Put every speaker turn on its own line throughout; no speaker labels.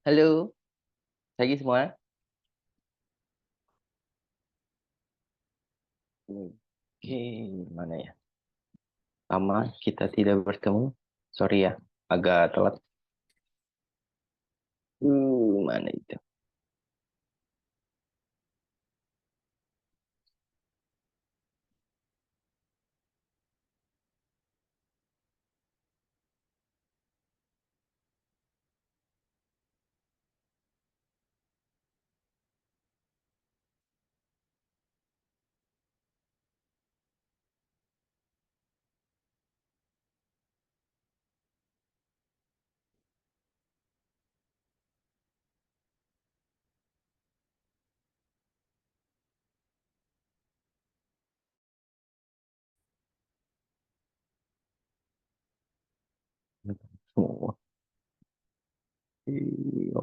Halo, pagi semua. Oke, mana ya? Lama kita tidak bertemu. Sorry ya, agak telat. Mana itu? Semua. Iya.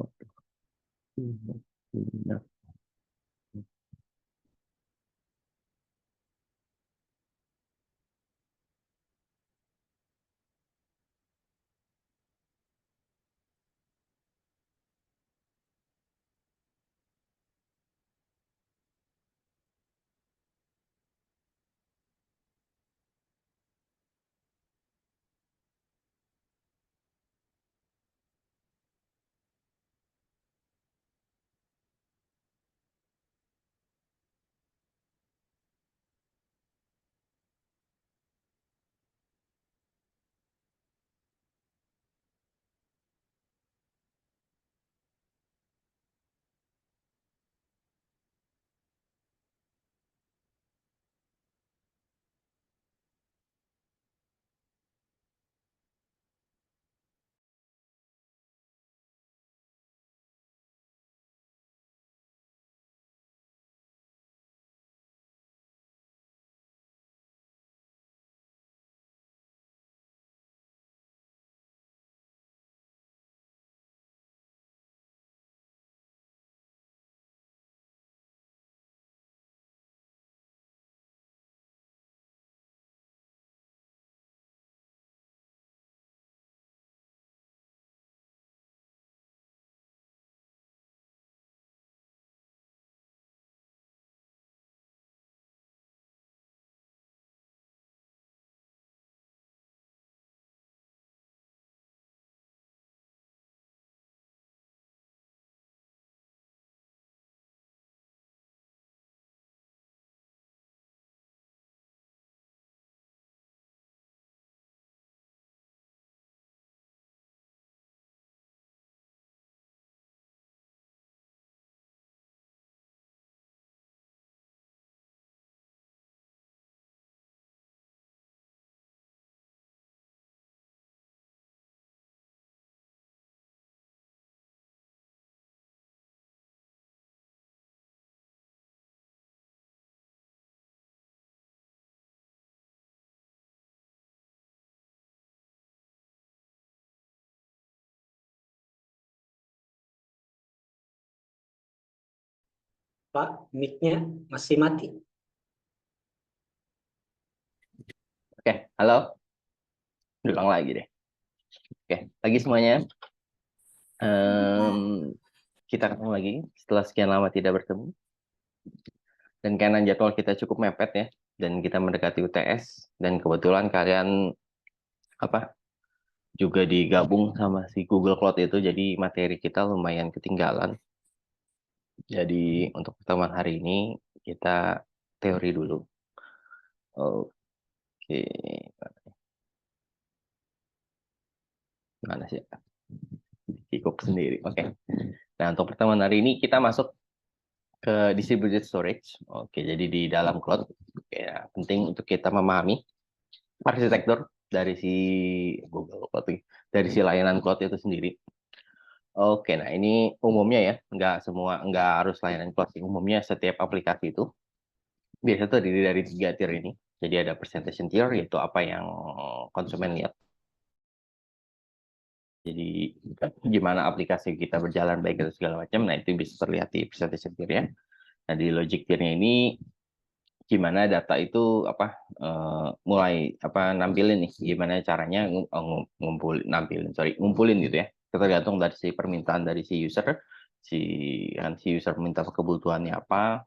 Pak, mic-nya masih mati.
Oke, halo. Ulang lagi deh. Oke, pagi semuanya. Em, kita ketemu lagi setelah sekian lama tidak bertemu. Dan karena jadwal kita cukup mepet ya, dan kita mendekati UTS, dan kebetulan kalian apa juga digabung sama si Google Cloud itu, jadi materi kita lumayan ketinggalan. Jadi untuk pertemuan hari ini kita teori dulu. Oke, mana sih? Kikuk sendiri. Oke. Nah, untuk pertemuan hari ini kita masuk ke distributed storage. Oke, jadi di dalam cloud ya penting untuk kita memahami arsitektur dari si Google Cloud, dari si layanan cloud itu sendiri. Oke, nah ini umumnya ya, nggak harus layanan cloud. Umumnya setiap aplikasi itu biasa terdiri dari 3 tier ini. Jadi ada presentation tier, yaitu apa yang konsumen lihat. Jadi gimana aplikasi kita berjalan baik itu segala macam. Nah itu bisa terlihat di presentation tier ya. Nah di logic tiernya ini gimana data itu mulai nampilin nih, gimana caranya ngumpulin gitu ya. tergantung dari si permintaan dari si user, si user minta kebutuhannya apa,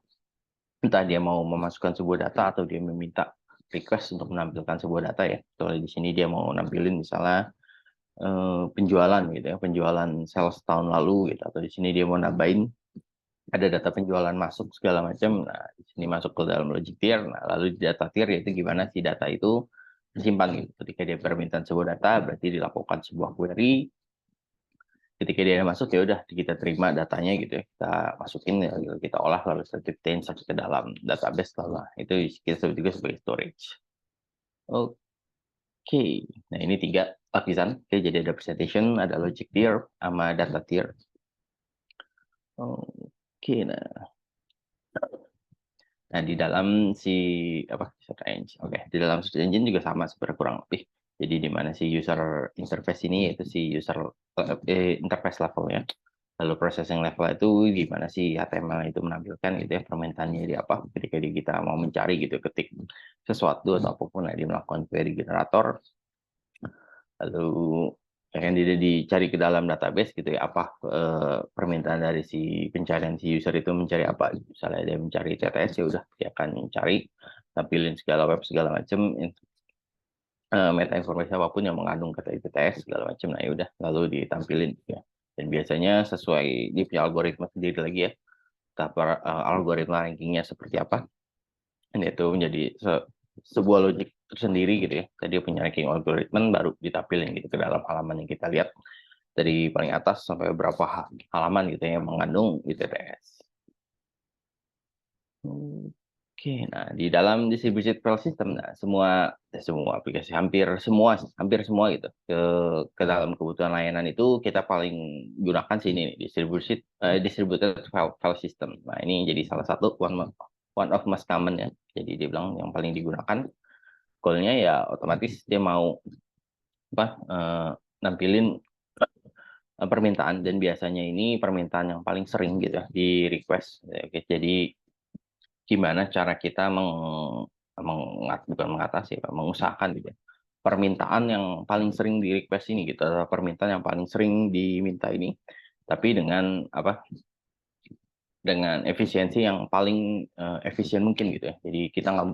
entah dia mau memasukkan sebuah data atau dia meminta request untuk menampilkan sebuah data ya. Soalnya di sini dia mau nampilin misalnya penjualan gitu ya, penjualan sales tahun lalu gitu, atau di sini dia mau nambahin ada data penjualan masuk segala macam. Nah, di sini masuk ke dalam logic tier. Nah, lalu di data tier yaitu gimana si data itu disimpan gitu. Ketika dia permintaan sebuah data, berarti dilakukan sebuah query. Ketika dia masuk ya udah kita terima datanya gitu ya, kita masukin ya, kita olah lalu kita insert ke dalam database lalu itu kita sebut juga sebagai storage. Oke, nah ini 3 lapisan. Oke, jadi ada presentation, ada logic tier, sama data tier. Oke, nah di dalam si apa search engine, di dalam search engine juga sama sebenarnya kurang lebih. Jadi di mana si user interface ini yaitu si user interface levelnya. Lalu processing level itu gimana sih HTML itu menampilkan gitu ya permintaannya di apa ketika kita mau mencari gitu ketik sesuatu atau apapun dia melakukan query generator. Lalu yang dia dicari ke dalam database gitu ya apa permintaan dari si pencarian si user itu mencari apa, misalnya dia mencari TTS ya udah dia akan cari tampilin segala web segala macam meta informasi apapun yang mengandung kata TTS segala macam, nah ya udah lalu ditampilin ya. Dan biasanya sesuai dia punya algoritma sendiri lagi ya, algoritma rankingnya seperti apa, dan itu menjadi sebuah logik tersendiri gitu ya. Tadi punya ranking algoritma baru ditampilin gitu ke dalam halaman yang kita lihat dari paling atas sampai beberapa halaman gitu yang mengandung ITTS. Oke, nah di dalam distributed file system, nah semua aplikasi hampir semua gitu ke dalam kebutuhan layanan itu kita paling gunakan sini distributed file system. Nah ini jadi salah satu one of most common ya. Jadi dia bilang yang paling digunakan. Goalnya ya otomatis dia mau nampilin permintaan, dan biasanya ini permintaan yang paling sering gitu ya di request. Oke, jadi gimana cara kita bukan mengatasi, mengusahakan gitu ya, permintaan yang paling sering di request ini gitu, atau permintaan yang paling sering diminta ini, tapi dengan dengan efisiensi yang paling efisien mungkin gitu ya. Jadi kita nggak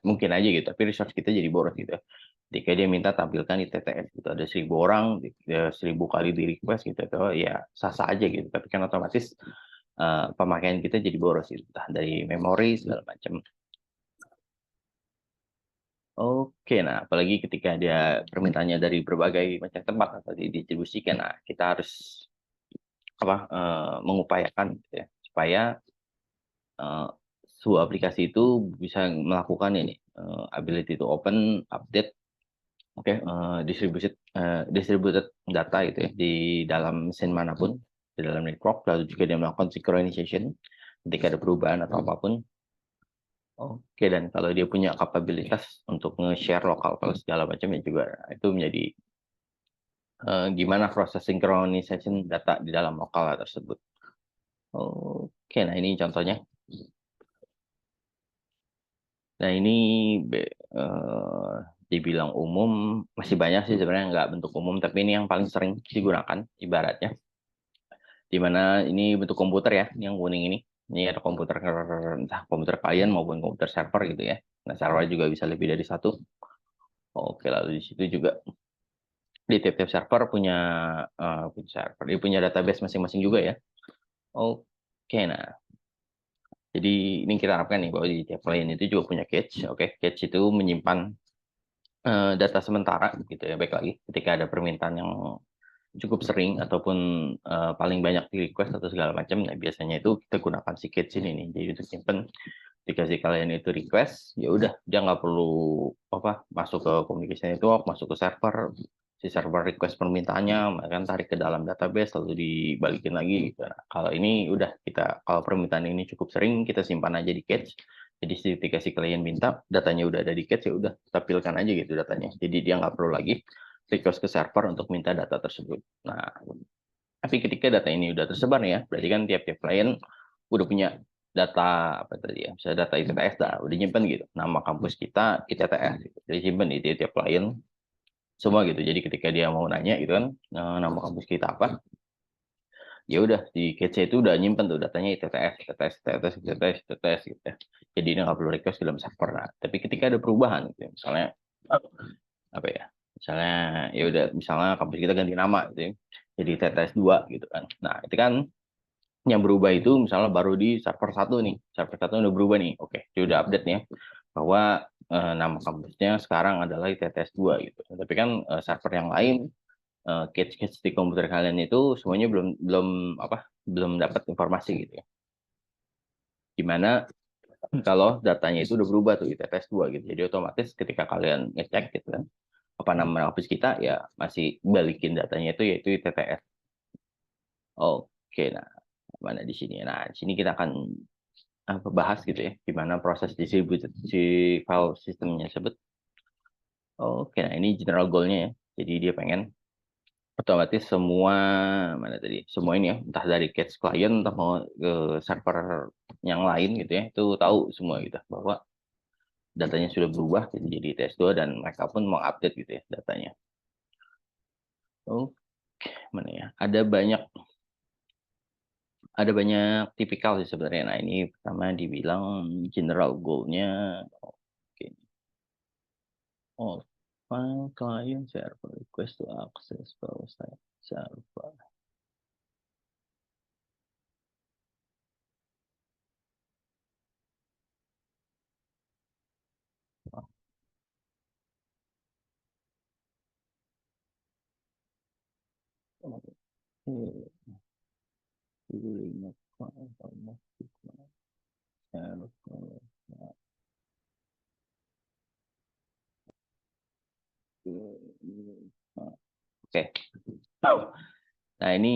mungkin aja gitu, tapi resource kita jadi boros gitu ya. Jika dia minta tampilkan di TTS gitu, ada 1.000 orang, 1.000 kali di request gitu, ya sah-sah aja gitu. Tapi kan otomatis pemakaian kita jadi boros gitu, entah dari memori segala macam. Oke, nah apalagi ketika ada permintaannya dari berbagai macam tempat atau didistribusikan, nah kita harus mengupayakan gitu ya, supaya sebuah aplikasi itu bisa melakukan ini ability to open, update, distributed data gitu ya di dalam mesin manapun, di dalam network, lalu juga dia melakukan synchronization ketika ada perubahan atau apapun. Oke, dan kalau dia punya kapabilitas untuk nge-share lokal file segala macam ya juga itu menjadi gimana proses synchronization data di dalam lokal tersebut. Oke, nah ini contohnya. Nah ini dibilang umum, masih banyak sih sebenarnya nggak bentuk umum, tapi ini yang paling sering digunakan ibaratnya. Dimana ini bentuk komputer ya, yang kuning ini. Ini ada komputer, entah komputer klien maupun komputer server gitu ya. Nah server juga bisa lebih dari satu. Oke, lalu di situ juga di tiap-tiap server dia punya database masing-masing juga ya. Oke, nah jadi ini kita harapkan nih bahwa di tiap klien itu juga punya cache. Oke, cache itu menyimpan data sementara gitu ya. Baik lagi ketika ada permintaan yang cukup sering ataupun paling banyak di request atau segala macam, nah biasanya itu kita gunakan si cache ini nih. Jadi untuk simpen ketika si kalian itu request, ya udah dia nggak perlu masuk ke communication network, masuk ke server, si server request permintaannya, akan tarik ke dalam database lalu dibalikin lagi gitu. Nah, kalau ini udah kalau permintaan ini cukup sering, kita simpan aja di cache. Jadi ketika si klien minta datanya udah ada di cache, ya udah tampilkan aja gitu datanya. Jadi dia nggak perlu lagi request ke server untuk minta data tersebut. Nah, tapi ketika data ini udah tersebar ya, berarti kan tiap-tiap klien udah punya data apa tadi ya, misalnya data ITTS udah nyimpen gitu, nama kampus kita ITTS gitu. Jadi simpen di tiap klien. semua gitu. Jadi ketika dia mau nanya gitu kan, nama kampus kita apa, ya udah di cache itu udah nyimpen tuh datanya ITTS, ITTS, ITTS, ITTS, ITTS gitu ya. Jadi ini nggak perlu request dalam server. Nah, tapi ketika ada perubahan gitu ya, misalnya apa ya? Misalnya ya udah misalnya kampus kita ganti nama gitu ya. Jadi ITTS 2 gitu kan. Nah, itu kan yang berubah itu misalnya baru di server 1 nih. Server 1 udah berubah nih. Oke, dia udah update nih ya. Bahwa nama kampusnya sekarang adalah ITTS 2 gitu. Tapi kan server yang lain cache di komputer kalian itu semuanya belum belum apa belum dapat informasi gitu ya. Gimana kalau datanya itu udah berubah tuh ITTS 2 gitu. Jadi otomatis ketika kalian ngecek gitu kan apa nama office kita ya masih balikin datanya itu yaitu ITTS. Oke, nah mana di sini. Nah, di sini kita akan bahas gitu ya gimana proses distribusi file sistemnya tersebut. Oke, nah ini general goal-nya ya. Jadi dia pengen otomatis semua mana tadi semua ini ya entah dari cache client entah mau ke server yang lain gitu ya itu tahu semua gitu bahwa datanya sudah berubah jadi TS2 dan mereka pun mau update gitu ya datanya. Oh, mana ya? Ada banyak tipikal sih sebenarnya. Nah, ini pertama dibilang general goal-nya oke. Oh, file client server request to access file server. Oke. Oke. Nah, ini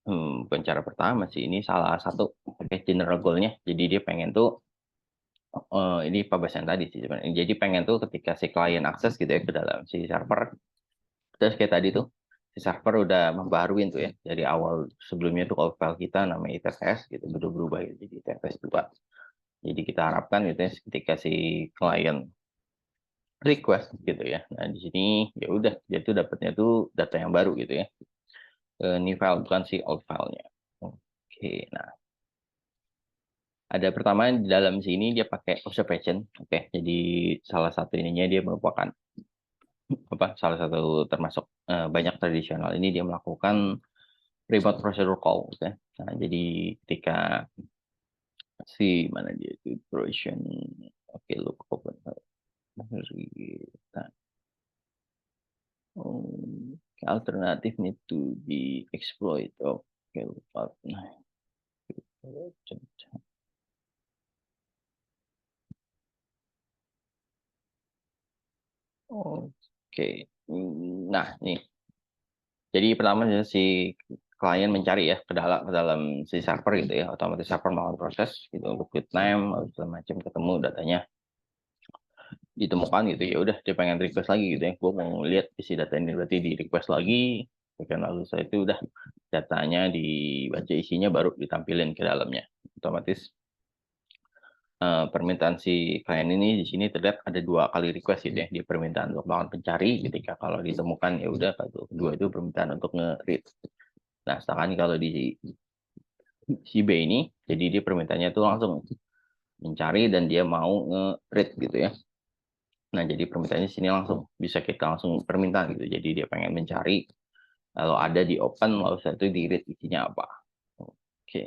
bukan cara pertama sih. Ini salah satu general goal-nya. Jadi dia pengen tuh ini pembahasan tadi sih sebenarnya. Jadi pengen tuh ketika si klien akses gitu ya ke dalam si server, terus kayak tadi tuh si server udah membaharuin tuh ya dari awal sebelumnya tuh kalau file kita namanya ITTS gitu udah berubah jadi ITTS 2. Jadi kita harapkan gitu ya ketika si klien request gitu ya. Nah, di sini ya udah dia tuh dapatnya tuh data yang baru gitu ya. New file bukan si old filenya. Oke, nah ada pertama di dalam sini dia pakai observation. Oke, jadi salah satu ininya dia merupakan salah satu termasuk banyak tradisional ini dia melakukan remote procedure call gitu ya. Nah, jadi ketika si mana dia itu operation oke look open nah, alternative need to be exploit oke lupa nah oke nah nih jadi pertama si klien mencari ya ke dalam si server gitu ya otomatis server melakukan proses gitu untuk quit name segala macam ketemu datanya ditemukan gitu ya udah dia pengen request lagi gitu ya gue mau lihat isi data ini berarti di request lagi dan lalu saya itu udah datanya dibaca isinya baru ditampilin ke dalamnya otomatis permintaan si klien ini di sini terlihat ada 2 kali request gitu ya di permintaan untuk melakukan pencari ketika kalau ditemukan ya udah kalau kedua itu permintaan untuk nge-read. Nah sedangkan kalau di si B ini jadi dia permintaannya itu langsung mencari dan dia mau nge-read gitu ya. Nah, jadi permintaannya sini langsung bisa kita langsung permintaan gitu. Jadi dia pengen mencari kalau ada di open lalu saya itu di read isinya apa. Oke.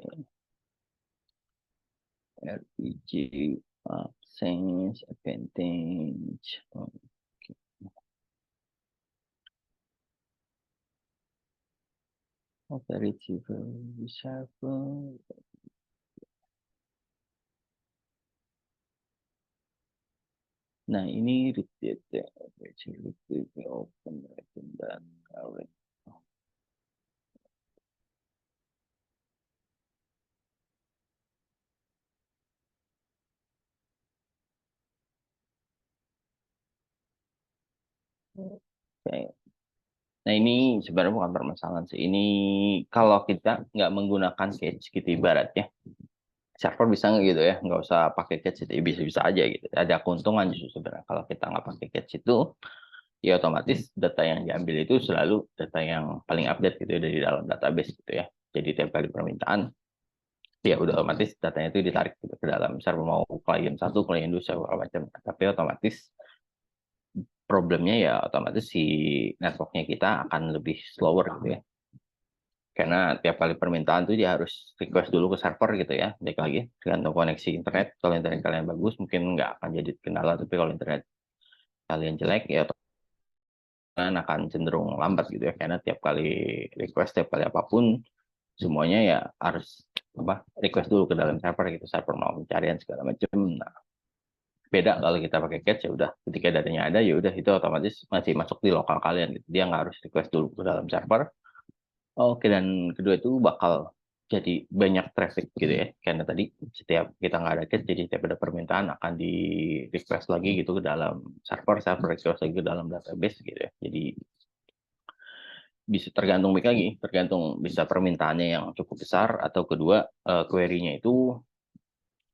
RPG absence advantage. Oke. Operative server. Nah, ini read data. Open dan current. Oke. Nah, ini sebenarnya bukan permasalahan sih. Ini kalau kita nggak menggunakan cache gitu ibaratnya. Server bisa nggak gitu ya, nggak usah pakai cache itu bisa-bisa aja gitu. Ada keuntungan justru sebenarnya kalau kita nggak pakai cache itu ya otomatis data yang diambil itu selalu data yang paling update gitu ya, dari dalam database gitu ya. Jadi tiap kali permintaan, ya udah otomatis datanya itu ditarik gitu ke dalam server, mau klien 1, klien 2, segala macam. Tapi otomatis problemnya ya otomatis si networknya kita akan lebih slower gitu ya. Karena tiap kali permintaan tuh dia harus request dulu ke server gitu ya. Balik lagi, tergantung koneksi internet. Kalau internet kalian bagus, mungkin nggak akan jadi kendala. Tapi kalau internet kalian jelek, ya akan cenderung lambat gitu ya. Karena tiap kali request, tiap kali apapun, semuanya ya harus request dulu ke dalam server gitu. Server mau pencarian segala macam. Nah, beda kalau kita pakai catch, ya udah ketika datanya ada, ya udah itu otomatis masih masuk di lokal kalian gitu. Dia nggak harus request dulu ke dalam server. Oke, dan kedua itu bakal jadi banyak traffic gitu ya, karena tadi setiap kita nggak ada catch, jadi setiap ada permintaan akan di request lagi gitu ke dalam server request lagi ke dalam database gitu ya. Jadi bisa tergantung lagi, tergantung bisa permintaannya yang cukup besar, atau kedua query-nya itu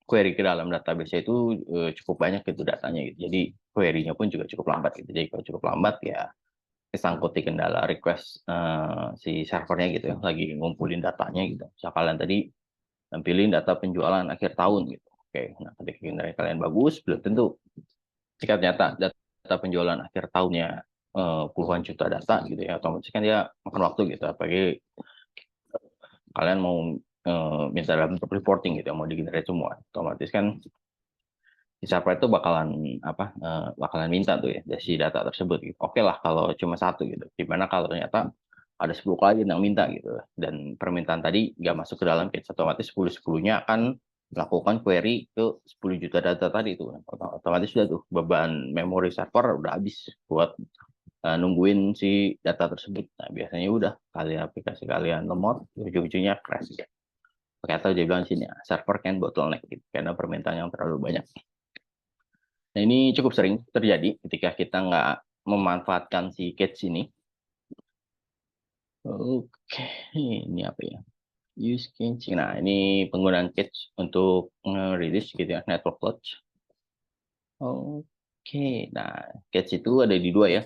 query ke dalam database itu cukup banyak gitu datanya gitu. Jadi query-nya pun juga cukup lambat gitu. Jadi kalau cukup lambat ya kesangkut di kendala request si servernya gitu ya, lagi ngumpulin datanya gitu. Misal kalian tadi nampilin data penjualan akhir tahun gitu. Oke, nah ketika kinerja kalian bagus, belum tentu jika ternyata data penjualan akhir tahunnya puluhan juta data gitu ya, otomatis kan dia makan waktu gitu. Apalagi kalian mau minta dalam bentuk reporting gitu, mau digenerate semua, otomatis kan si server itu bakalan minta tuh ya si data tersebut gitu. Oke lah kalau cuma satu gitu. Gimana kalau ternyata ada 10 klien yang minta gitu, dan permintaan tadi nggak masuk ke dalam catch, otomatis 10-10-nya akan melakukan query ke 10 juta data tadi itu. Otomatis sudah tuh beban memori server udah habis buat nungguin si data tersebut. Nah, biasanya udah kalian aplikasi kalian lemot, ujung-ujungnya crash ya. Oke, atau dia bilang sini server kan bottleneck gitu, karena permintaan yang terlalu banyak. Nah, ini cukup sering terjadi ketika kita nggak memanfaatkan si catch ini. Oke, ini apa ya? Use catch. Nah, ini penggunaan catch untuk nge-release gitu ya, network load. Oke, nah catch itu ada di dua ya.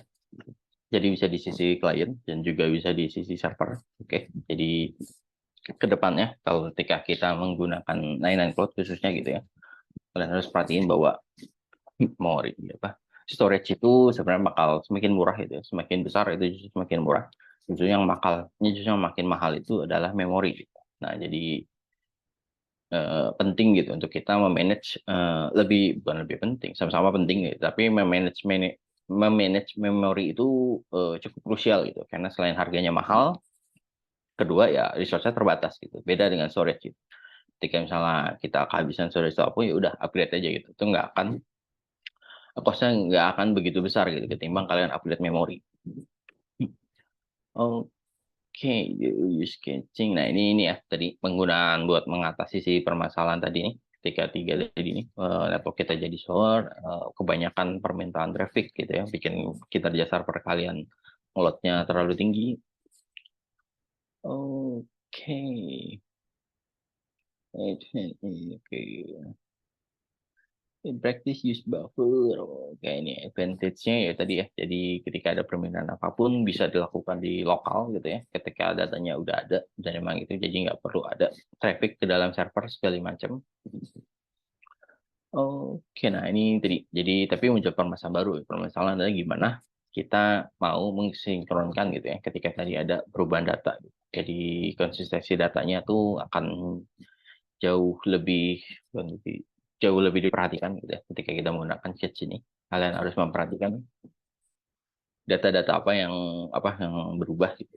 Jadi bisa di sisi klien dan juga bisa di sisi server. Oke, jadi ke depannya kalau ketika kita menggunakan 99 Cloud khususnya gitu ya, kalian harus perhatiin bahwa memori storage itu sebenarnya bakal semakin murah gitu ya, semakin besar itu justru semakin murah. Justru yang makin mahal itu adalah memori gitu. Nah, jadi penting gitu untuk kita memanage bukan lebih penting, sama-sama penting gitu, tapi memanage memori itu cukup krusial gitu, karena selain harganya mahal, kedua ya resource-nya terbatas gitu. Beda dengan storage gitu. Ketika misalnya kita kehabisan storage atau apa, ya udah upgrade aja gitu. Itu costnya nggak akan begitu besar gitu ketimbang kalian upgrade memori. Oke, use catching. Nah, ini ya tadi penggunaan buat mengatasi si permasalahan tadi nih. Ketika tiga tadi ini network kita jadi slower, kebanyakan permintaan traffic gitu ya, bikin kinerja server kalian load-nya terlalu tinggi. Oke. Oke. Practice use buffer. Oke, ini advantage-nya ya tadi ya. Jadi ketika ada permintaan apapun bisa dilakukan di lokal gitu ya. Ketika datanya udah ada dan memang itu, jadi nggak perlu ada traffic ke dalam server segala macam. Oke, nah ini tadi. Jadi tapi muncul permasalahan baru. Permasalahan adalah gimana kita mau mensinkronkan gitu ya. Ketika tadi ada perubahan data. Jadi konsistensi datanya tuh akan jauh lebih jauh lebih diperhatikan gitu ya. Ketika kita menggunakan catch ini, kalian harus memperhatikan data-data apa yang berubah gitu.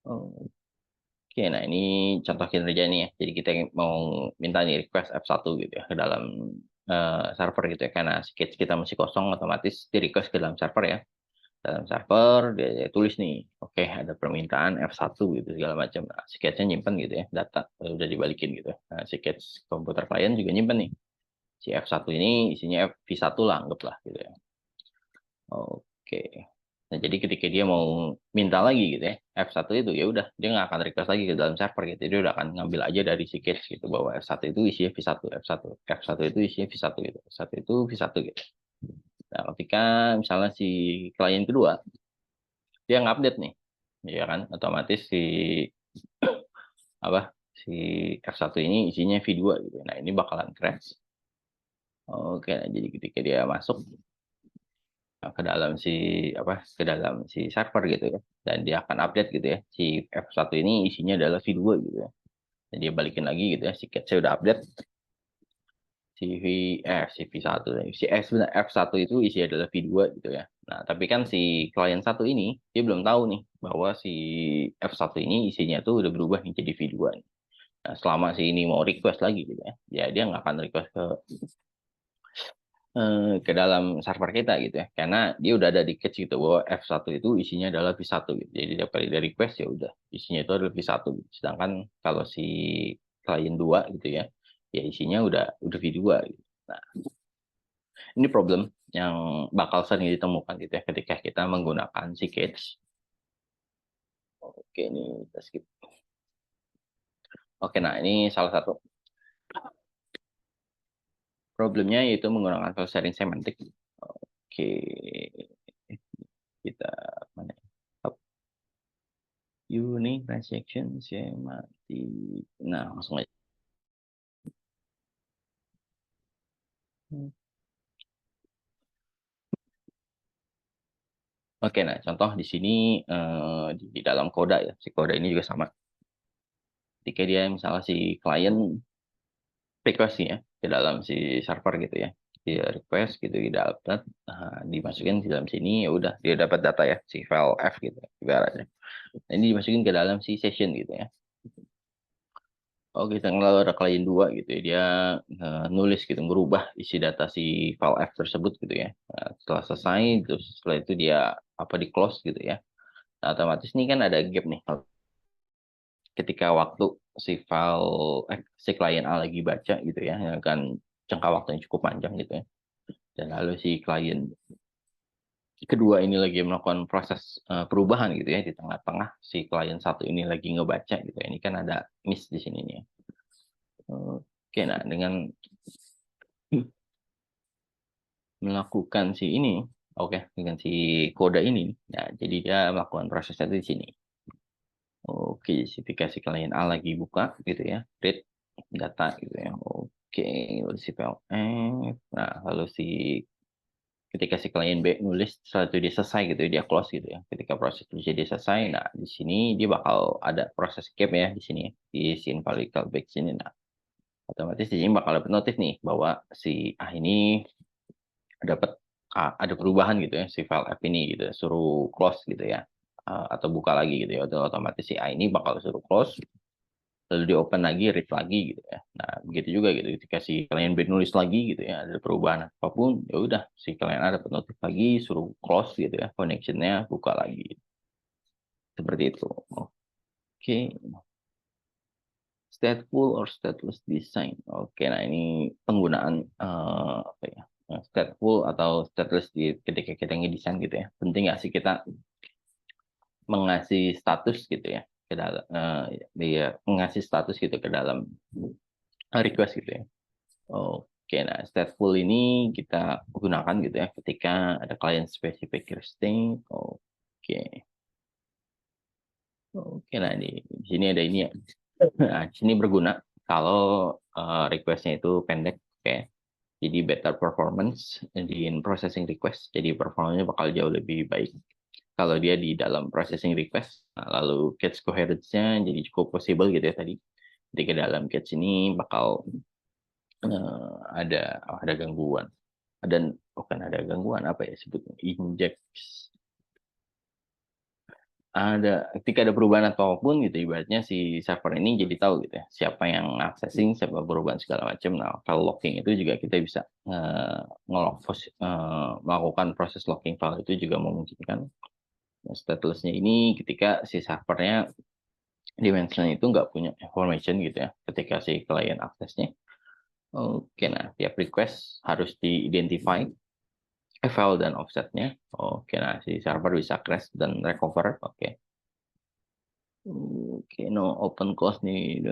Oke, nah ini contoh kinerja nih ya. Jadi kita mau minta nih request F1 gitu ya ke dalam server gitu ya, karena si catch kita masih kosong, otomatis di request ke dalam server ya. Dalam server dia tulis nih, oke, ada permintaan F1 gitu segala macam. Nah, si catch-nya nyimpen gitu ya, data udah dibalikin gitu. Nah, si catch komputer klien juga nyimpen nih. Si F1 ini isinya V1 lah, anggaplah gitu ya. Oke. Nah, jadi ketika dia mau minta lagi gitu ya, F1 itu ya udah dia nggak akan request lagi ke dalam server gitu. Dia udah akan ngambil aja dari si catch gitu, bahwa F1 itu isinya V1, F1 itu isinya V1 gitu, F1 itu V1 gitu. Nah, ketika misalnya si klien kedua dia ngupdate nih, ya kan, otomatis si F1 ini isinya V2 gitu. Nah, ini bakalan crash. Oke, nah, jadi ketika dia masuk ke dalam ke dalam si server gitu ya, dan dia akan update gitu ya, si F1 ini isinya adalah V2 gitu ya. Dan dia balikin lagi gitu ya, si cache udah update, si V1 sebenarnya F1 itu isi adalah V2 gitu ya. Nah, tapi kan si klien satu ini dia belum tahu nih bahwa si F1 ini isinya tuh udah berubah nih jadi V2. Nah, selama si ini mau request lagi gitu ya dia nggak akan request ke dalam server kita gitu ya, karena dia udah ada di cache gitu bahwa F1 itu isinya adalah V1 gitu. Jadi tiap kali dia request ya udah isinya itu adalah V1 gitu. Sedangkan kalau si klien 2 gitu ya isinya udah V2 gitu. Nah, ini problem yang bakal sering ditemukan gitu ya ketika kita menggunakan si cache. Oke, ini kita skip. Oke, nah ini salah satu problemnya yaitu menggunakan file sharing semantik. Oke, kita mana? Unique transaction semantik. Nah, langsung aja. Oke, nah contoh di sini di dalam Coda ya, si Coda ini juga sama. Ketika dia misalnya si klien request ya ke dalam si server gitu ya, dia request gitu dapat, dimasukin di dalam sini ya udah dia dapat data ya si file F gitu ibaratnya. Nah, ini dimasukin ke dalam si session gitu ya. Oh, kita lalu ada klien 2 gitu ya, dia nulis gitu, merubah isi data si file F tersebut gitu ya. Nah, setelah selesai, terus setelah itu dia di close gitu ya. Nah, otomatis ini kan ada gap nih. Ketika waktu si klien A lagi baca gitu ya, yang kan jangka waktunya cukup panjang gitu ya. Dan lalu si klien kedua ini lagi melakukan proses perubahan gitu ya, di tengah-tengah si klien satu ini lagi ngebaca gitu ya. Ini kan ada miss di sini nih. Oke, nah dengan melakukan dengan si kode ini, nah jadi dia melakukan prosesnya di sini. Oke, ketika si klien A lagi buka gitu ya, read data gitu ya. Oke, lalu si PLF. Nah, lalu ketika si klien B nulis setelah itu dia selesai gitu ya, dia close gitu ya. Ketika proses itu jadi selesai, nah di sini dia bakal ada proses gap ya di sini di si invalid callback sini. Nah, otomatis di sini bakal dapat notif nih bahwa si A ini dapat ada perubahan gitu ya si file app ini gitu ya, suruh close gitu ya. Atau buka lagi gitu ya, otomatis si A ini bakal suruh close lalu di open lagi, read lagi gitu ya. Nah, begitu juga gitu ketika si klien B nulis lagi gitu ya, ada perubahan apapun, ya udah si klien A dapat notif lagi, suruh close gitu ya, connection-nya buka lagi. Seperti itu. Oke. Stateful or stateless design. Oke, nah ini penggunaan stateful atau stateless ketika kita ngedesain gitu ya. Penting nggak sih kita mengasih status gitu ya ke dalam dia mengasih status gitu ke dalam request gitu ya. Oke, nah stateful ini kita gunakan gitu ya ketika ada client specific requesting. Oke. Oke, nah di sini ada ini ya. Nah, di sini berguna kalau request-nya itu pendek, oke. Jadi better performance di processing request. Jadi performanya bakal jauh lebih baik kalau dia di dalam processing request. Nah, lalu catch coherence-nya jadi cukup possible gitu ya tadi. Ketika dalam catch ini bakal ada gangguan. Dan bukan ada gangguan apa ya sebutnya inject ketika ada perubahan apapun gitu ibaratnya si server ini jadi tahu gitu ya siapa yang accessing, siapa perubahan segala macam. Nah, kalau locking itu juga kita bisa melakukan proses locking file itu juga memungkinkan. Nah, statelessnya ini ketika si servernya dimension itu nggak punya information gitu ya ketika si client aksesnya. Oke, nah tiap request harus di-identify file dan offsetnya. Oke, nah si server bisa crash dan recover. Oke. Oke, no open close nih.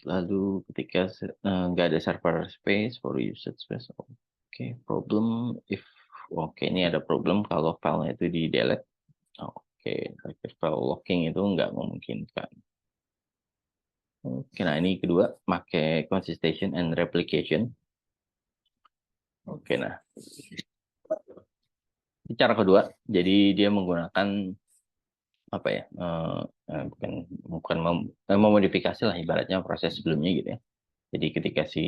Lalu ketika nggak ada server space for usage space. Oke, problem if Oke, ini ada problem kalau filenya itu di delete. Oke, file locking itu nggak memungkinkan. Oke, nah ini kedua, pakai consistation and replication. Oke, nah cara kedua, jadi dia menggunakan apa ya? Bukan bukan memodifikasi lah ibaratnya proses sebelumnya gitu ya. Jadi ketika si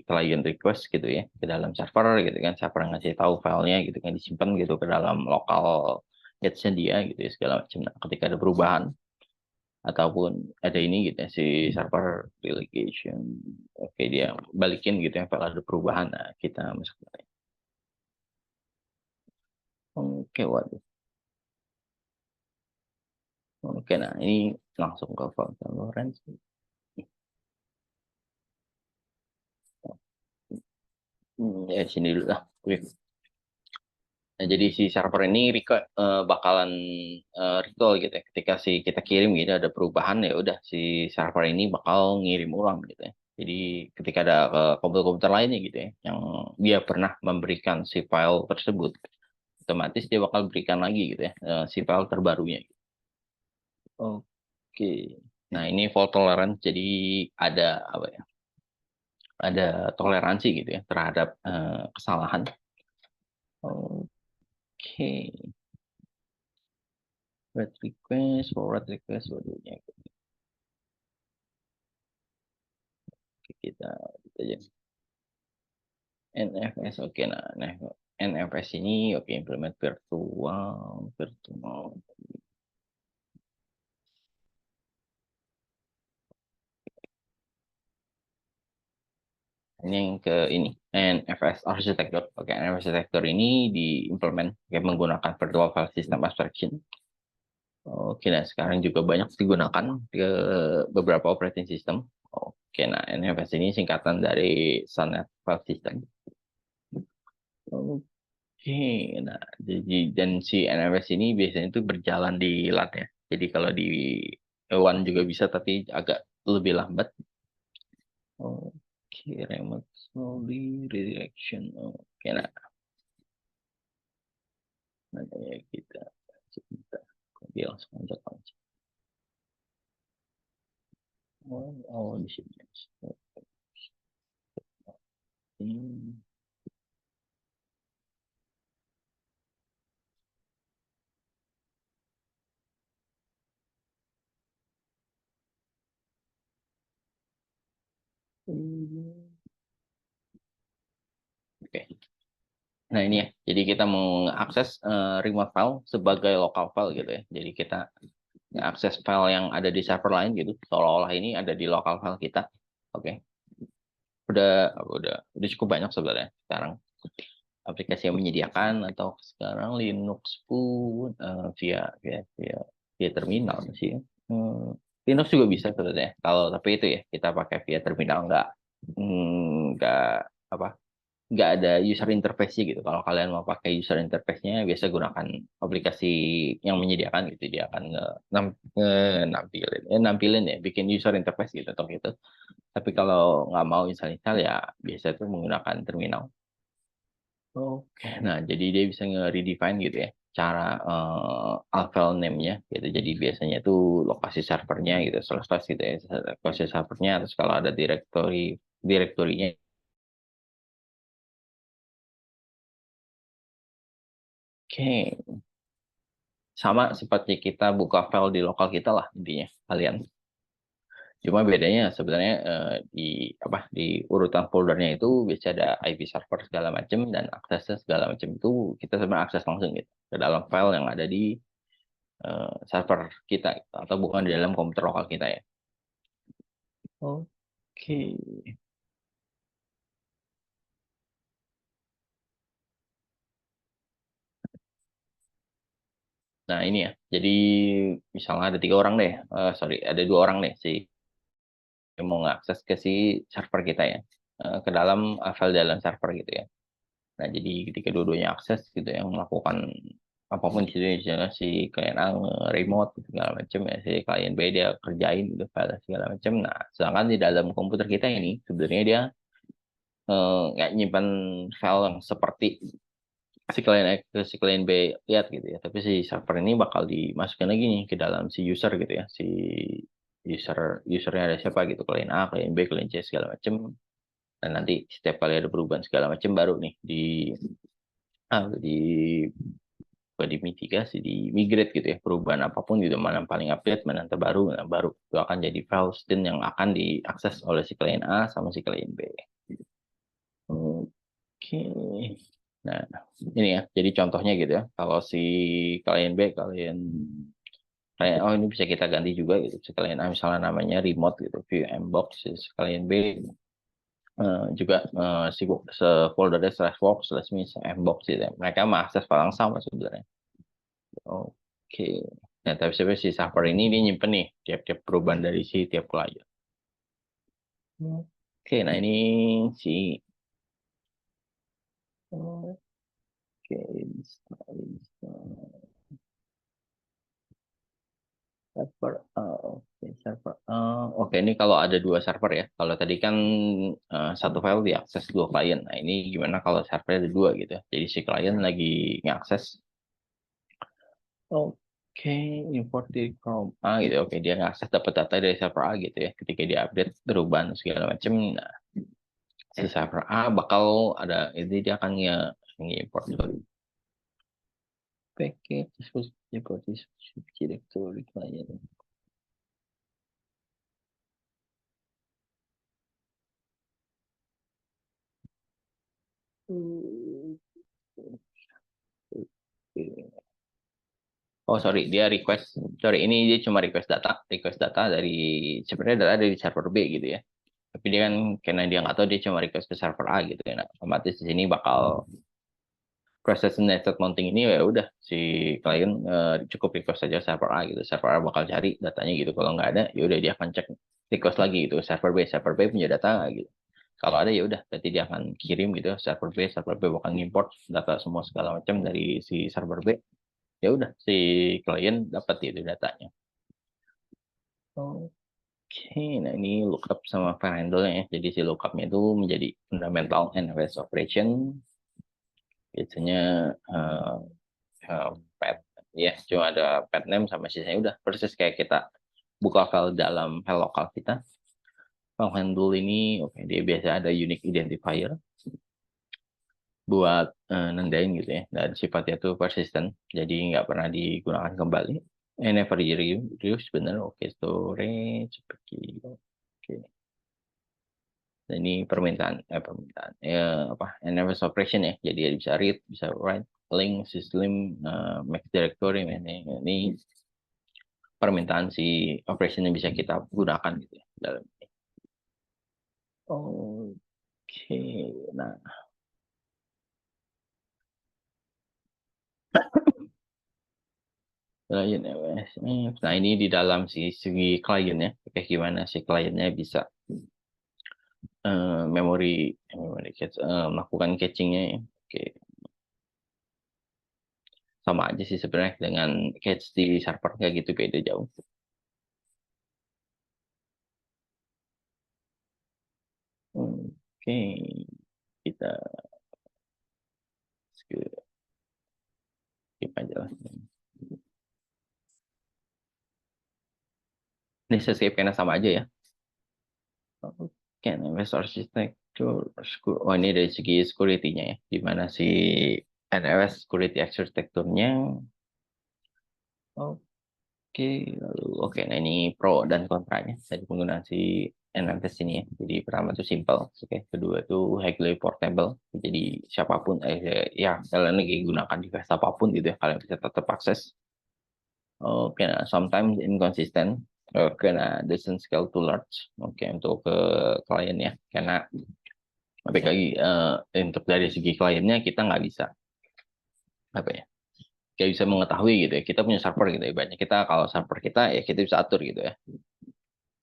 client request gitu ya ke dalam server gitu kan, server ngasih tahu filenya gitu kan disimpan gitu ke dalam lokal cache-nya dia gitu ya segala macam. Nah, ketika ada perubahan ataupun ada ini gitu ya si server relegation, oke dia balikin gitu ya file ada perubahan, nah kita masuk. Oke, waduh. Oke, nah ini langsung ke file Lawrence. Ya sini dulu lah. Oke. Nah, jadi si server ini bakalan recall gitu ya. Ketika si kita kirim gitu ada perubahan ya udah si server ini bakal ngirim ulang gitu ya. Jadi ketika ada komputer-komputer lainnya gitu ya yang dia pernah memberikan si file tersebut, otomatis dia bakal berikan lagi gitu ya si file terbarunya. Oke. Nah, ini fault tolerance jadi ada apa ya? Ada toleransi gitu ya terhadap kesalahan. Oke. Forward request, waduhnya kita aja. NFS, oke, nah, NFS ini oke implement virtual. Ini yang ke ini NFS architecture. Oke, NFS architecture ini diimplement menggunakan virtual file system abstraction. Oke, nah sekarang juga banyak digunakan ke beberapa operating system. Oke, nah NFS ini singkatan dari Sonet File System. Oke, nah jadi dan si NFS ini biasanya itu berjalan di LAN ya. Jadi kalau di WAN juga bisa, tapi agak lebih lambat. Oke, remote slowly redirection. Oke, nah, nanti ya kita coba. Dia langsung aja aja. Di sini. Hmm. Oke. Nah ini ya, jadi kita mengakses remote file sebagai local file gitu ya. Jadi kita akses file yang ada di server lain gitu, seolah-olah ini ada di local file kita. Oke, udah cukup banyak sebenarnya sekarang aplikasi yang menyediakan, atau sekarang Linux pun via terminal sih. Linux juga bisa sebenarnya. Kalau tapi itu ya kita pakai via terminal, nggak apa nggak ada user interface gitu. Kalau kalian mau pakai user interface-nya, biasa gunakan aplikasi yang menyediakan gitu. Dia akan nampilin ya, bikin user interface gitu atau gitu. Tapi kalau nggak mau install ya biasa itu menggunakan terminal. Oke, nah jadi dia bisa nge-redefine gitu ya cara file name-nya gitu. Jadi biasanya itu lokasi servernya gitu, slash gitu ya, lokasi servernya. Terus kalau ada direktorinya. Oke, sama seperti kita buka file di lokal kita lah intinya kalian. Cuma bedanya sebenarnya di urutan foldernya itu bisa ada IP server segala macam dan aksesnya segala macam itu kita sebenarnya akses langsung gitu ke dalam file yang ada di server kita gitu, atau bukan di dalam komputer lokal kita ya. Oke. Nah ini ya. Jadi misalnya ada 3 orang deh, sorry ada 2 orang deh sih yang mau ngakses ke si server kita ya, ke dalam file dalam server gitu ya. Nah, jadi ketika dua-duanya akses gitu yang melakukan apapun di situ, misalnya si klien A remote segala macam ya, si klien B dia kerjain gitu file segala macam. Nah, sedangkan di dalam komputer kita ini sebenarnya dia nggak nyimpan file yang seperti si klien A ke si klien B lihat gitu ya. Tapi si server ini bakal dimasukkan lagi nih ke dalam si user gitu ya. Si usernya ada siapa gitu, klien A, klien B, klien C segala macam. Dan nanti setiap kali ada perubahan segala macam baru nih di bukan dimitigasi, di migrate gitu ya, perubahan apapun gitu, mana yang paling update, mana yang terbaru, mana yang baru, itu akan jadi file system yang akan diakses oleh si klien A sama si klien B. Oke, nah ini ya, jadi contohnya gitu ya, kalau si klien B, kayak oh ini bisa kita ganti juga gitu, si klien A misalnya namanya remote gitu, view mbox, si klien B juga si foldernya slash work slash mbox gitu ya. Mereka mengakses file yang sama sebenarnya. Oke. Nah, tapi sebenarnya si server ini dia nyimpen nih tiap-tiap perubahan dari si tiap klien. Oke, nah ini si oke, server. Oke, server. Oke, ini kalau ada dua server ya. Kalau tadi kan satu file diakses dua klien. Nah, ini gimana kalau servernya ada dua gitu ya. Jadi si klien lagi ngakses. Oke, import di Chrome A gitu. Oke, dia ngakses dapat data dari server A gitu ya. Ketika dia update perubahan segala macam, nah, si server A bakal ada ini dia akan nge-import dari package disposable directory client. Oh sorry, dia request. Sorry, ini dia cuma request data dari sebenarnya data dari server B gitu ya. Tapi dia kan karena dia nggak tahu dia cuma request ke server A gitu ya. Nah, otomatis di sini bakal proses nested mounting ini ya udah si klien cukup request saja server A gitu. Server A bakal cari datanya gitu. Kalau nggak ada, ya udah dia akan cek request lagi gitu server B. Server B punya data nggak gitu. Kalau ada ya udah berarti dia akan kirim gitu server B bakal import data semua segala macam dari si server B. Ya udah si klien dapat itu datanya. Oke, nah ini lookup sama variable ya. Jadi si lookupnya itu menjadi fundamental NFS operation. Biasanya uh, pet ya cuma ada pet name sama sisanya udah persis kayak kita buka file dalam file lokal kita. File handle ini oke dia biasa ada unique identifier buat nendain gitu ya, dan sifatnya tuh persistent jadi nggak pernah digunakan kembali. Never reuse bener. Oke, storage pergi. Oke, dan ini permintaan ya apa NFS operation ya, jadi dia bisa read bisa write link system max directory ini permintaan si operation yang bisa kita gunakan gitu ya dalam ini. Oke, nah klien MS. Nah ini di dalam segi klien ya, kayak gimana si kliennya bisa memory catch, melakukan catchingnya ya. Oke, sama aja sih sebenarnya dengan catch di server kayak gitu beda jauh. Oke, kita skip aja lah. Ini saya skip karena sama aja ya. Oke, NFS architecture. Oh ini dari segi security-nya ya. Di mana si NFS security architecture-nya. Oke, lalu oke. Nah ini pro dan kontranya dari penggunaan si NFS ini ya. Jadi pertama itu simple, oke. Kedua itu highly portable. Jadi siapapun, ya kalian lagi gunakan device apapun gitu ya, kalian bisa tetap akses. Oke, nah, sometimes inconsistent. Oke, nah doesn't scale too large. Oke, untuk ke klien ya, karena tapi lagi untuk dari segi kliennya kita nggak bisa apa ya, nggak bisa mengetahui gitu ya. Kita punya server gitu ya, banyak kita kalau server kita ya kita bisa atur gitu ya.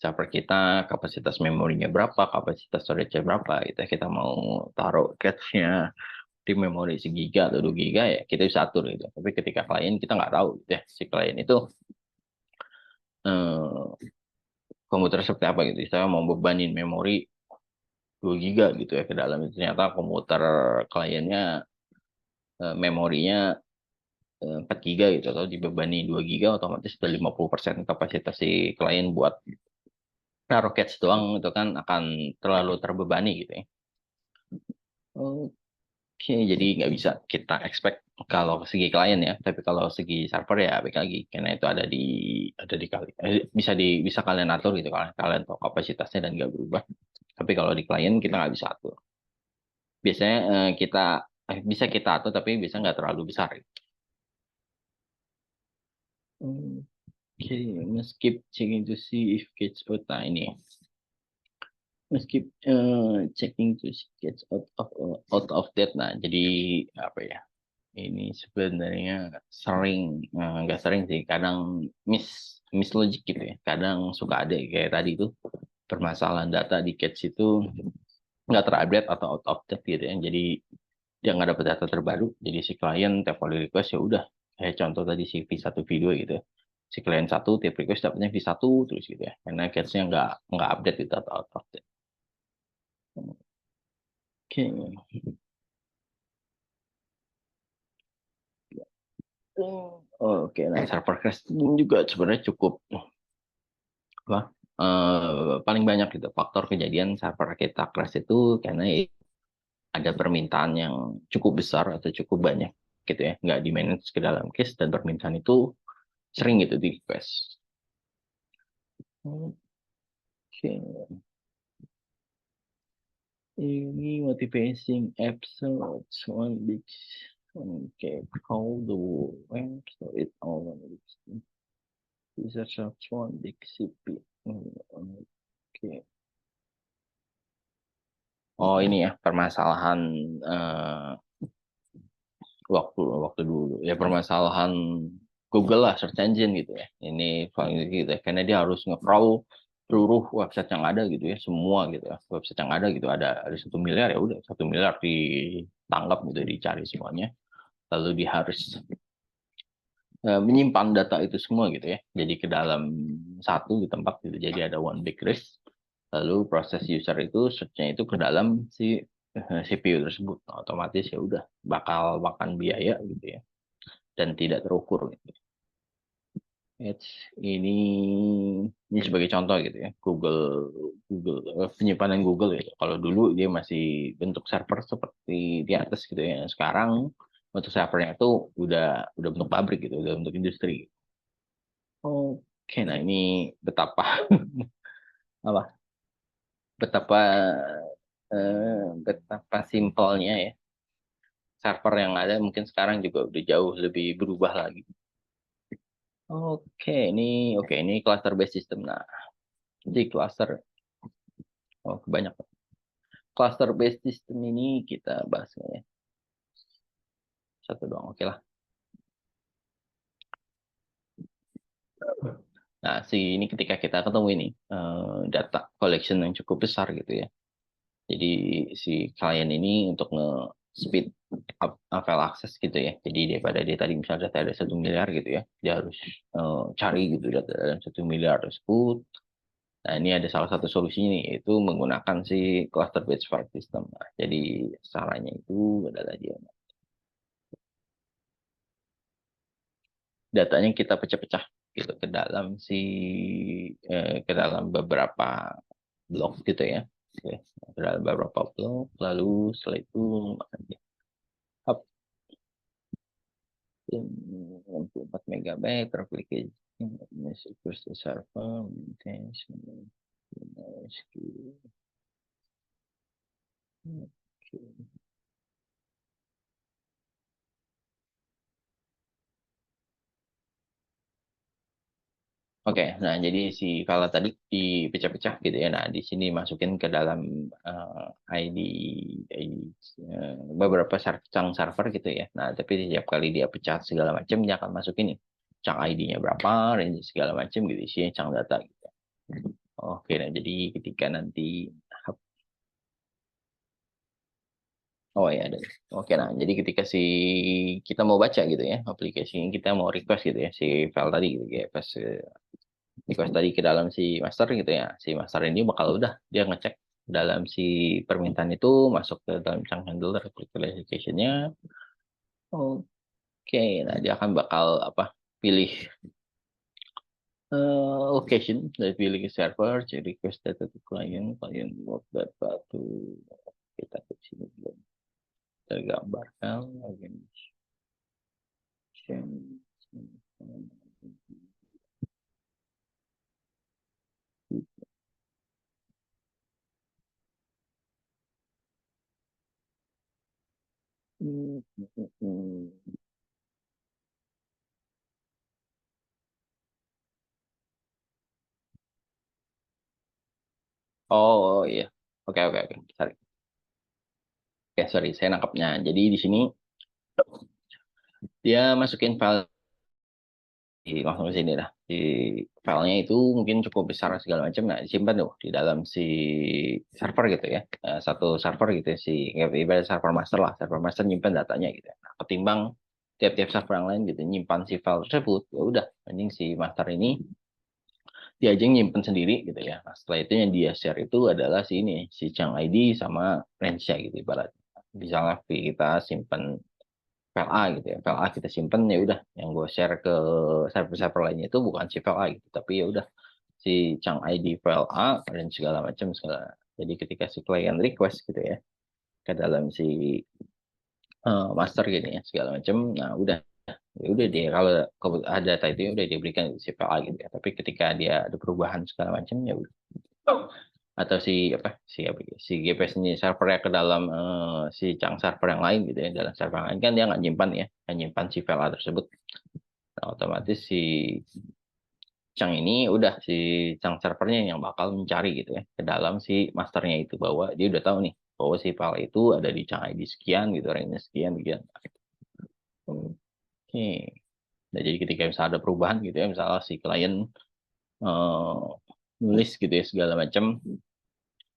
Server kita kapasitas memorinya berapa, kapasitas storage-nya berapa gitu ya. Kita mau taruh cache-nya di memori segiga atau 2 giga ya kita bisa atur gitu. Tapi ketika klien kita nggak tahu gitu ya, si klien itu eh, komputer seperti apa gitu. Saya mau bebanin memori 2 giga gitu ya ke dalam itu, ternyata komputer kliennya memorinya 4 giga gitu, atau dibebani 2 giga, otomatis udah 50% kapasitas si klien buat naruh cache doang, itu kan akan terlalu terbebani gitu ya. Oke, jadi nggak bisa kita expect kalau segi klien ya, tapi kalau segi server ya baik lagi, karena itu ada di kali, bisa kalian atur gitu, kalau kalian tahu kapasitasnya dan nggak berubah. Tapi kalau di klien kita nggak bisa atur. Biasanya bisa kita atur, tapi bisa nggak terlalu besar. Oke, skip checking to see if gets out. Nah ini skip checking to see gets out of date. Nah jadi apa ya? Ini sebenarnya sering, nggak sering sih, kadang miss logic gitu ya. Kadang suka ada kayak tadi itu permasalahan data di cache itu nggak terupdate atau out of date gitu ya. Jadi dia nggak dapat data terbaru. Jadi si klien tiap kali request ya udah, kayak contoh tadi si V1 V2 gitu ya. Si klien satu tiap request dapatnya V1 terus gitu ya. Karena cache-nya nggak update itu atau out of date. Oke. Oke, nah server crash juga sebenarnya cukup apa, paling banyak gitu faktor kejadian server kita crash itu karena ada permintaan yang cukup besar atau cukup banyak gitu ya, nggak di manage ke dalam case, dan permintaan itu sering gitu di request. Oke, ini motivating episode one big. Oke, how the web so it all research of one big CP. Oke. Oh ini ya permasalahan waktu waktu dulu ya, permasalahan Google lah, search engine gitu ya. Ini paling gitu ya, karena dia harus nge-crawl seluruh website yang ada gitu ya, semua gitu ya, website yang ada gitu, ada 1 miliar, ya udah 1 miliar ditangkap gitu, dicari semuanya, lalu dia harus menyimpan data itu semua gitu ya, jadi ke dalam satu di tempat gitu, jadi ada one big list, lalu proses user itu search-nya itu ke dalam si CPU tersebut. Nah, otomatis ya udah bakal makan biaya gitu ya, dan tidak terukur gitu. Ini ini sebagai contoh gitu ya, Google Google penyimpanan Google gitu. Kalau dulu dia masih bentuk server seperti di atas gitu ya. Sekarang untuk servernya itu udah bentuk pabrik gitu, udah bentuk industri. Oke, nah ini betapa apa? Betapa betapa simpelnya ya server yang ada, mungkin sekarang juga udah jauh lebih berubah lagi. Oke, ini cluster based system. Nah, jadi cluster, kebanyakan cluster based system ini kita bahas ya. Satu doang, oke lah. Nah, ini ketika kita ketemu ini data collection yang cukup besar gitu ya. Jadi si klien ini untuk nge-speed up file access gitu ya. Jadi daripada dia tadi misalnya data ada 1 miliar gitu ya, dia harus cari gitu data dalam 1 miliar tersebut. Nah, ini ada salah satu solusinya nih, yaitu menggunakan si cluster based file system. Nah, jadi caranya itu adalah dia datanya kita pecah-pecah gitu ke dalam beberapa blok gitu ya. Oke, ke dalam beberapa blok, lalu setelah itu up 64 megabyte application message to server maintains. Oke. Oke, nah jadi si file tadi dipecah-pecah gitu ya. Nah, di sini masukin ke dalam ID, beberapa chunk server gitu ya. Nah, tapi setiap kali dia pecah segala macam, dia akan masukin nih chunk ID-nya berapa, range segala macam gitu, isinya chunk data gitu. Oke, nah jadi ketika nanti oh ya ada. Oke, nah jadi ketika kita mau baca gitu ya, aplikasi ini kita mau request gitu ya si file tadi gitu ya, pas request tadi ke dalam si master gitu ya, si master ini bakal udah dia ngecek dalam si permintaan itu, masuk ke dalam chunk handler application-nya, Oke, nah dia akan bakal pilih location dari pilih ke server, jadi request data to client, client load data to kita ke sini belum tergambarkan organization. Oh iya, oke oke oke, sorry. Oke sorry, saya nangkapnya. Jadi di sini dia masukin file langsung ke sini lah. Di filenya itu mungkin cukup besar segala macam. Nah disimpan tuh di dalam si server gitu ya. Satu server gitu ya, si ibarat server master lah. Server master nyimpan datanya gitu. Nah, ketimbang tiap-tiap server yang lain gitu nyimpan si file tersebut, ya udah, mending si master ini dia aja yang nyimpen sendiri gitu ya. Nah, setelah itu yang dia share itu adalah si ini, si Chang ID sama range-nya gitu ibarat. Misalnya kita simpen file A gitu ya, file A kita simpen, ya udah yang gue share ke server-server lainnya itu bukan si file A gitu, tapi ya udah si Chang ID file A dan segala macam segala. Jadi ketika si client request gitu ya ke dalam si master gini ya segala macam, nah udah, ya udah dia kalau ada data itu ya udah diberikan si file A gitu ya. Tapi ketika dia ada perubahan segala macam ya udah, atau si GPS ini servernya ke dalam si Chang server yang lain gitu ya, dalam server yang lain kan dia nggak nyimpan ya, nggak nyimpan si file A tersebut. Nah, otomatis si Chang ini udah, si Chang servernya yang bakal mencari gitu ya ke dalam si masternya itu, bahwa dia udah tahu nih bahwa si file itu ada di Chang ID sekian gitu, range sekian sekian. Oke. Nah, jadi ketika misalnya ada perubahan gitu ya, misalnya si klien eh, nulis gitu ya segala macam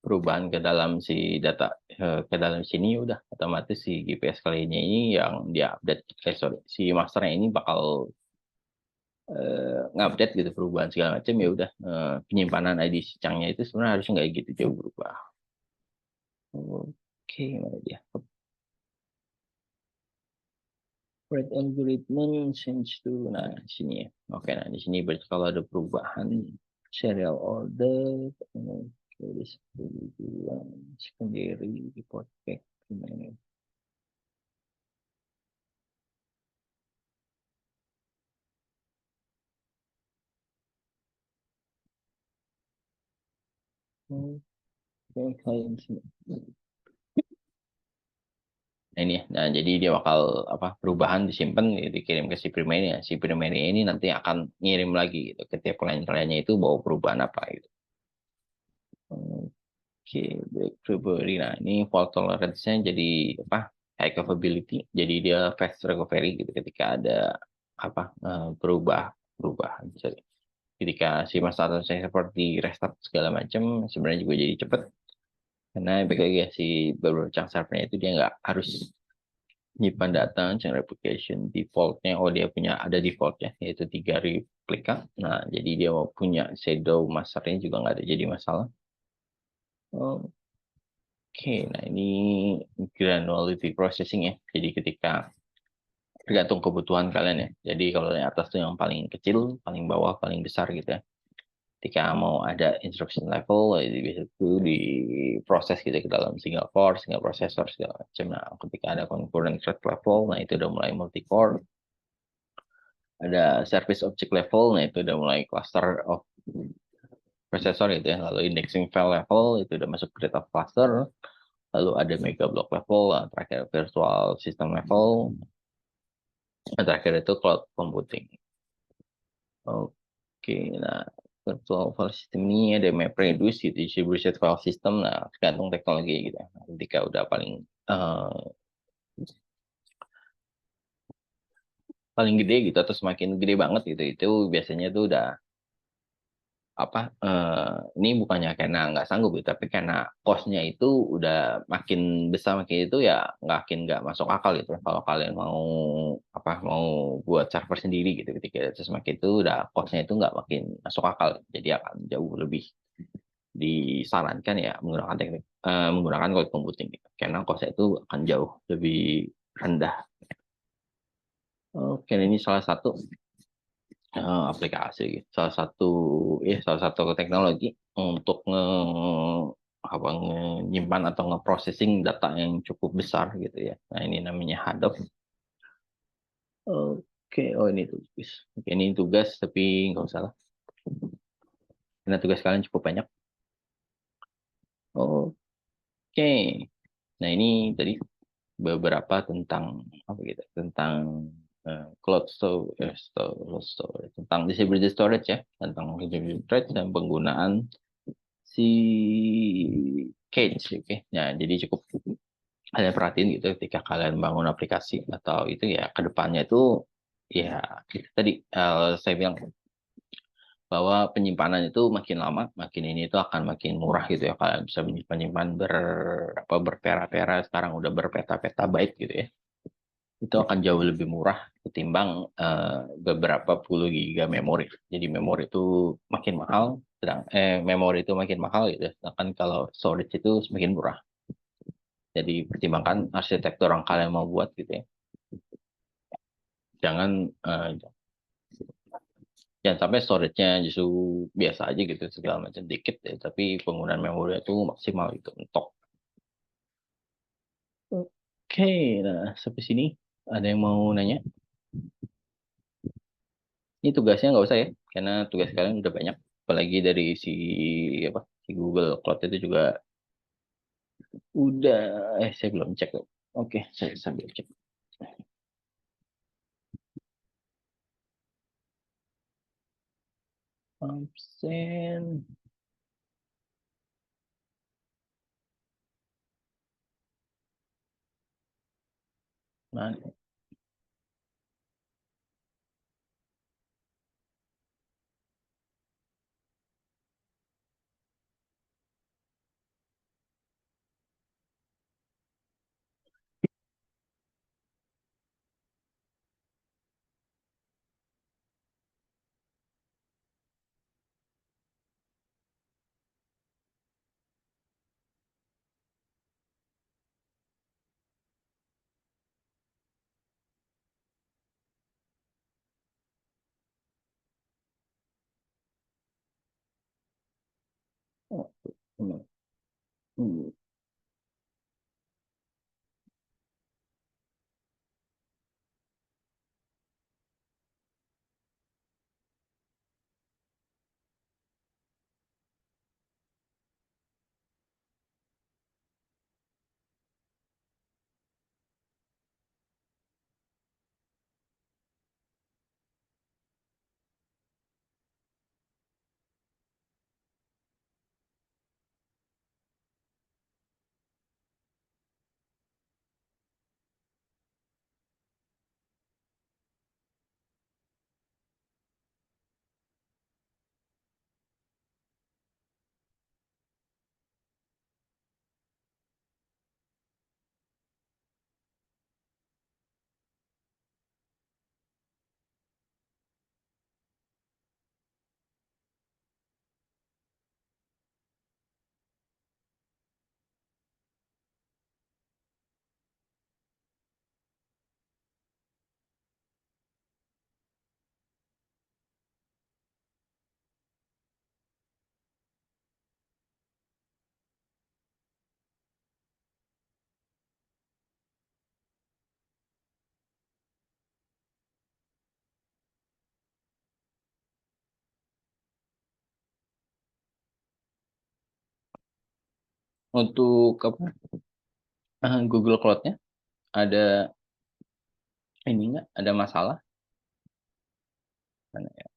perubahan ke dalam si data ke dalam sini, udah otomatis si GPS kliennya ini yang dia update, sorry, si masternya ini bakal ngupdate gitu perubahan segala macam, ya udah penyimpanan ID si Changnya itu sebenarnya harusnya nggak gitu jauh berubah. Oke, mana dia? Red algorithm change to, nah di sini ya. Oke, nah di sini berarti kalau ada perubahan serial order, secondary report back gimana? Oke, kalian sini. Nah, ini ya. Nah, jadi dia bakal perubahan disimpan dikirim ke si primary ya. Si primary ini nanti akan ngirim lagi gitu ke tiap klien-kliennya itu bawa perubahan apa gitu. Oke, baik recovery. Nah, ini fault tolerance-nya jadi high capability. Jadi dia fast recovery gitu ketika ada perubahan. Sorry. Ketika si masalah saya seperti restart segala macam, sebenarnya juga jadi cepet. Karena baik lagi ya, si beberapa chunk servernya itu dia nggak harus nyimpan data, chunk replication defaultnya. Oh, dia punya ada defaultnya yaitu 3 replika. Nah, jadi dia mau punya shadow masternya juga nggak ada jadi masalah. Oh, oke, nah ini granularity processing ya. Jadi ketika tergantung kebutuhan kalian ya. Jadi kalau yang atas tuh yang paling kecil, paling bawah, paling besar gitu ya. Ketika mau ada instruction level, itu bisa tuh diproses gitu ke dalam single core, single processor segala macam. Nah, ketika ada concurrent thread level, nah itu udah mulai multi core. Ada service object level, nah itu udah mulai cluster of processor gitu ya. Lalu indexing file level itu udah masuk grid of cluster. Lalu ada mega block level, terakhir virtual system level, terakhir itu cloud computing. Oke, nah virtual file system ini ada MapReduce gitu, distributed file system, nah tergantung teknologi gitu. Nah, ketika udah paling gede gitu atau semakin gede banget gitu, itu biasanya tuh udah ini bukannya karena nggak sanggup gitu, tapi karena cost-nya itu udah makin besar, makin itu ya nggak masuk akal gitu. Kalau kalian mau buat server sendiri gitu, ketika itu semakin itu udah cost-nya itu nggak makin masuk akal, jadi akan jauh lebih disarankan ya menggunakan cloud computing gitu. Karena cost-nya itu akan jauh lebih rendah. Oke, ini salah satu aplikasi, salah satu teknologi untuk apa, menyimpan atau nge-processing data yang cukup besar gitu ya. Nah, ini namanya Hadoop. Oke, oh ini tugas. Oke, ini tugas tapi nggak usah lah. Karena tugas kalian cukup banyak. Oke. Nah, ini tadi beberapa tentang apa gitu, tentang cloud storage, tentang distributed storage ya, tentang distributed storage dan penggunaan si Cage. Oke. Nah, jadi cukup kalian perhatiin gitu ketika kalian bangun aplikasi atau itu ya ke depannya itu ya itu tadi saya bilang bahwa penyimpanan itu makin lama makin ini itu akan makin murah gitu ya, kalian bisa menyimpan bertera-tera, sekarang udah berpeta-peta byte gitu ya, itu akan jauh lebih murah ketimbang beberapa puluh giga memori. Jadi memori itu makin mahal, memori itu makin mahal gitu ya. Sedangkan kalau storage itu semakin murah. Jadi pertimbangkan arsitektur yang kalian mau buat gitu ya. Jangan eh, jangan sampai storage-nya justru biasa aja gitu, segala macam dikit ya, tapi penggunaan memori itu maksimal itu mentok. Oke, nah sampai sini ada yang mau nanya? Ini tugasnya nggak usah ya, karena tugas kalian udah banyak. Apalagi dari apa si Google Cloud itu juga udah. Saya belum cek loh. Oke, saya sambil cek. Absen. Mana? Oh, hmm. Hmm. Untuk apa? Google Cloud-nya ada ini nggak? Ada masalah? Mana ya?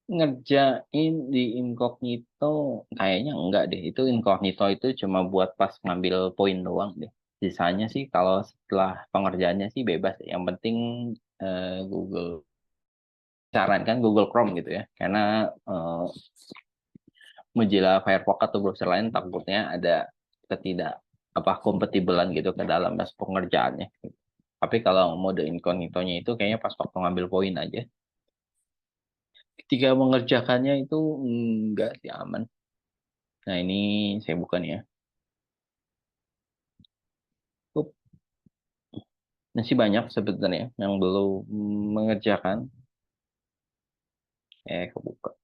Ngerjain di incognito kayaknya enggak deh. Itu incognito itu cuma buat pas ngambil poin doang deh. Sisanya sih kalau setelah pengerjaannya sih bebas. Yang penting Google sarankan Google Chrome gitu ya. Karena Mozilla Firefox atau browser lain takutnya ada ketidak apa kompatibelan gitu ke dalam das pengerjaannya. Tapi kalau mode incognito-nya itu kayaknya pas waktu ngambil poin aja. Ketika mengerjakannya itu enggak sih aman. Nah, ini saya buka nih ya. Up. Masih banyak sebenarnya yang belum mengerjakan. Kebuka.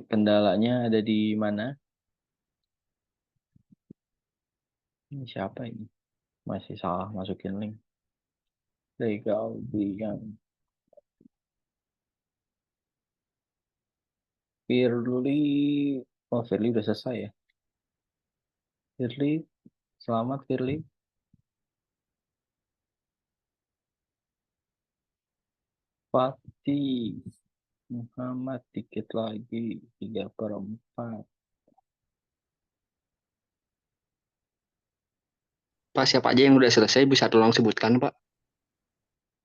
Kendalanya ada di mana? Ini siapa ini? Masih salah masukin link. Legal yang Firly. Oh, Firly udah selesai ya. Firly, selamat Firly. Fatih. Muhammad dikit lagi. 3/4.
Pak, siapa aja yang udah selesai bisa tolong sebutkan, Pak?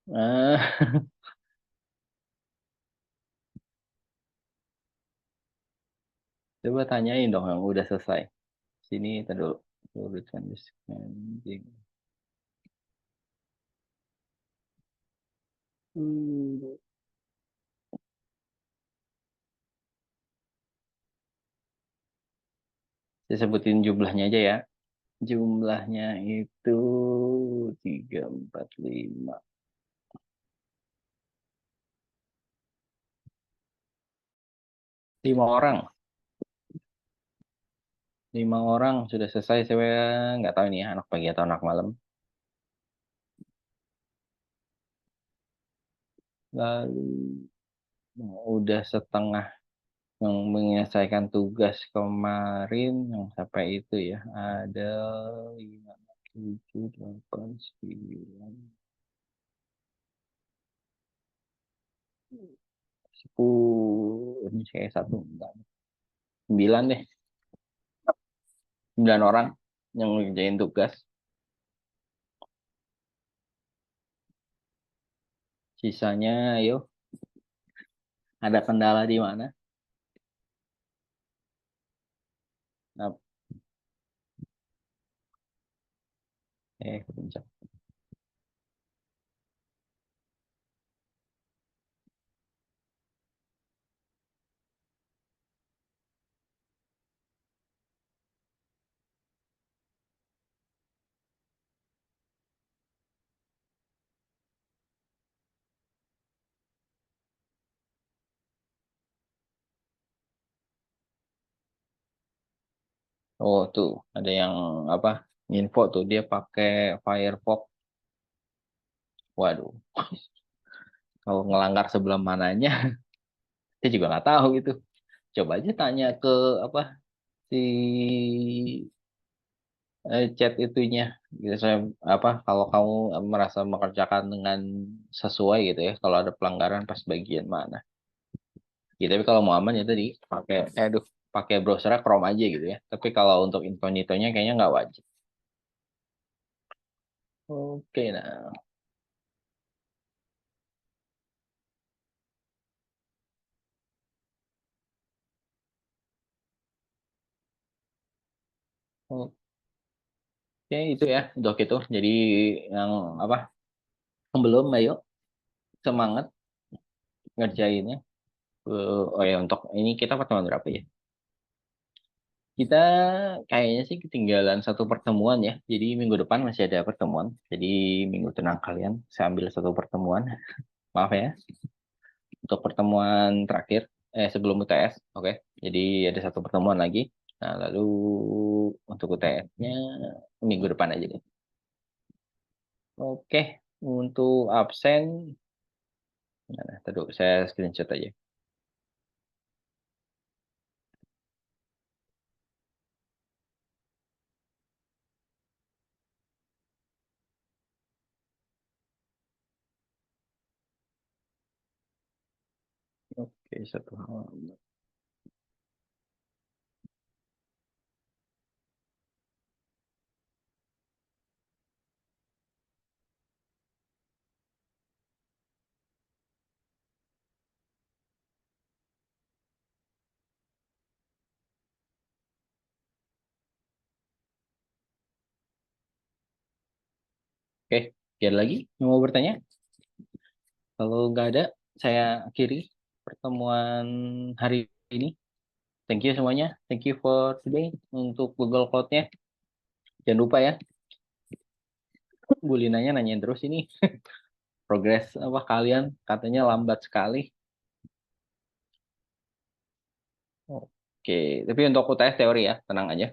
Ah, coba tanyain dong yang udah selesai. Sini dulu. Tulisan anjing. Saya sebutin jumlahnya aja ya. Jumlahnya itu 3, 4, 5. 5 orang. 5 orang sudah selesai. Saya nggak tahu ini ya, anak pagi atau anak malam. Lalu udah setengah yang menyelesaikan tugas kemarin yang sampai itu ya. Ada 5, 7, 8, 9, 10. Ini kayak satu. Enggak. 9 deh. 9 orang yang ngerjain tugas. Sisanya, ayo. Ada kendala di mana? Nah, kepencet. Oh, tuh ada yang apa? Info tuh dia pakai Firefox. Waduh, kalau ngelanggar sebelah mananya, saya juga nggak tahu gitu. Coba aja tanya ke apa si chat itunya. Gitu saya apa kalau kamu merasa mengerjakan dengan sesuai gitu ya. Kalau ada pelanggaran pas bagian mana. Gitu, tapi kalau mau aman ya tadi pakai pakai browser Chrome aja gitu ya. Tapi kalau untuk incognito-nya kayaknya nggak wajib. Oke, nah. Oke, itu ya, dok itu. Jadi yang apa? Yang belum, ayo semangat ngerjainnya. Oh ya, untuk ini kita pertemuan berapa ya? Kita kayaknya sih ketinggalan satu pertemuan ya. Jadi minggu depan masih ada pertemuan. Jadi minggu tenang kalian, saya ambil satu pertemuan. Maaf ya, untuk pertemuan terakhir, sebelum UTS. Oke, jadi ada satu pertemuan lagi. Nah, lalu untuk UTS-nya minggu depan aja deh. Oke, untuk absen, nah, tadi saya screenshot aja. Oke, satu halaman. Oke, ada lagi yang mau bertanya? Kalau nggak ada, saya akhiri pertemuan hari ini. Thank you semuanya. Thank you for today untuk Google Cloud-nya. Jangan lupa ya, Bu Linanya nanyain terus ini. Progres apa kalian katanya lambat sekali. Oke, tapi untuk UTS teori ya, tenang aja.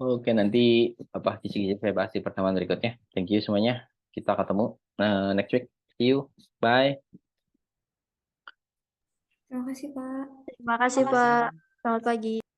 Oke, nanti apa kisi-kisi saya bahas di pertemuan berikutnya. Thank you semuanya. Kita ketemu next week. See you. Bye.
Terima kasih, Pak.
Terima kasih, Pak. Selamat pagi.